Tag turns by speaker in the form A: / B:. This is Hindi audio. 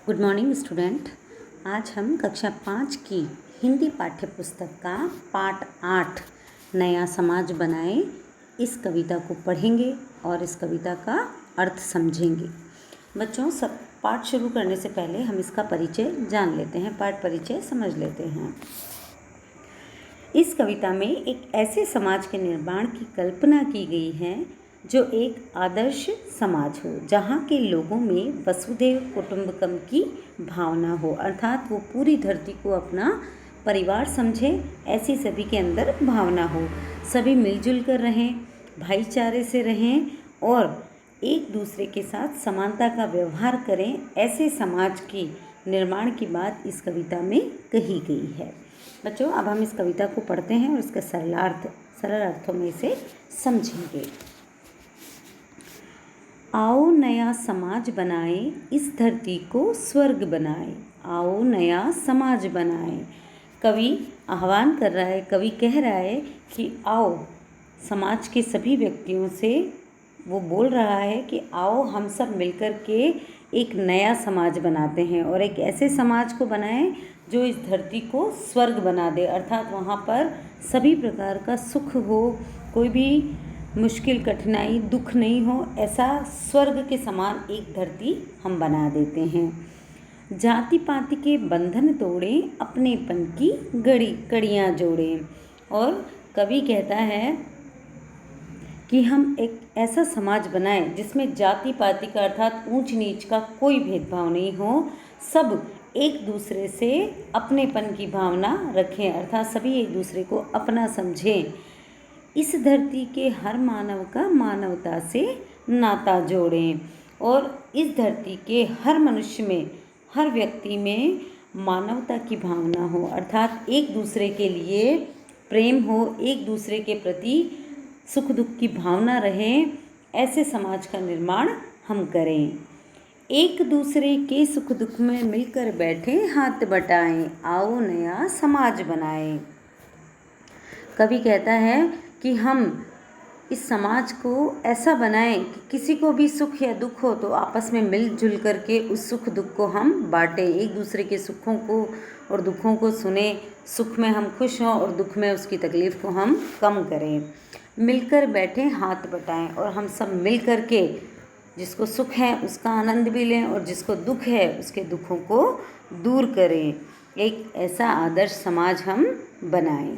A: Good morning student. आज हम कक्षा 5 की हिंदी पाठ्य पुस्तक का पाठ 8 नया समाज बनाए इस कविता को पढ़ेंगे और इस कविता का अर्थ समझेंगे। बच्चों, सब पाठ शुरू करने से पहले हम इसका परिचय जान लेते हैं, पाठ परिचय समझ लेते हैं। इस कविता में एक ऐसे समाज के निर्माण की कल्पना की गई है जो एक आदर्श समाज हो, जहाँ के लोगों में वसुधैव कुटुंबकम की भावना हो, अर्थात वो पूरी धरती को अपना परिवार समझे, ऐसी सभी के अंदर भावना हो। सभी मिलजुल कर रहें, भाईचारे से रहें और एक दूसरे के साथ समानता का व्यवहार करें, ऐसे समाज की निर्माण की बात इस कविता में कही गई है। बच्चों, अब हम इस कविता को पढ़ते हैं और इसके सरल अर्थों में इसे समझेंगे। आओ नया समाज बनाए, इस धरती को स्वर्ग बनाए। आओ नया समाज बनाए। कवि आह्वान कर रहा है, कवि कह रहा है कि आओ, समाज के सभी व्यक्तियों से वो बोल रहा है कि आओ हम सब मिलकर के एक नया समाज बनाते हैं और एक ऐसे समाज को बनाएं जो इस धरती को स्वर्ग बना दे, अर्थात वहाँ पर सभी प्रकार का सुख हो, कोई भी मुश्किल कठिनाई दुख नहीं हो, ऐसा स्वर्ग के समान एक धरती हम बना देते हैं। जाति पाति के बंधन तोड़ें, अपनेपन की कड़ियाँ जोड़ें। और कवि कहता है कि हम एक ऐसा समाज बनाएं जिसमें जाति पाति का अर्थात ऊंच नीच का कोई भेदभाव नहीं हो, सब एक दूसरे से अपनेपन की भावना रखें, अर्थात सभी एक दूसरे को अपना समझें। इस धरती के हर मानव का मानवता से नाता जोड़ें और इस धरती के हर मनुष्य में, हर व्यक्ति में मानवता की भावना हो, अर्थात एक दूसरे के लिए प्रेम हो, एक दूसरे के प्रति सुख दुख की भावना रहे, ऐसे समाज का निर्माण हम करें। एक दूसरे के सुख दुख में मिलकर बैठे, हाथ बटाएं, आओ नया समाज बनाएं। कवि कहता है कि हम इस समाज को ऐसा बनाएं कि किसी को भी सुख या दुख हो तो आपस में मिलजुल करके उस सुख दुख को हम बांटें, एक दूसरे के सुखों को और दुखों को सुने, सुख में हम खुश हों और दुख में उसकी तकलीफ़ को हम कम करें। मिलकर बैठें, हाथ बटाएं और हम सब मिल कर के जिसको सुख है उसका आनंद भी लें और जिसको दुख है उसके दुखों को दूर करें। एक ऐसा आदर्श समाज हम बनाएं।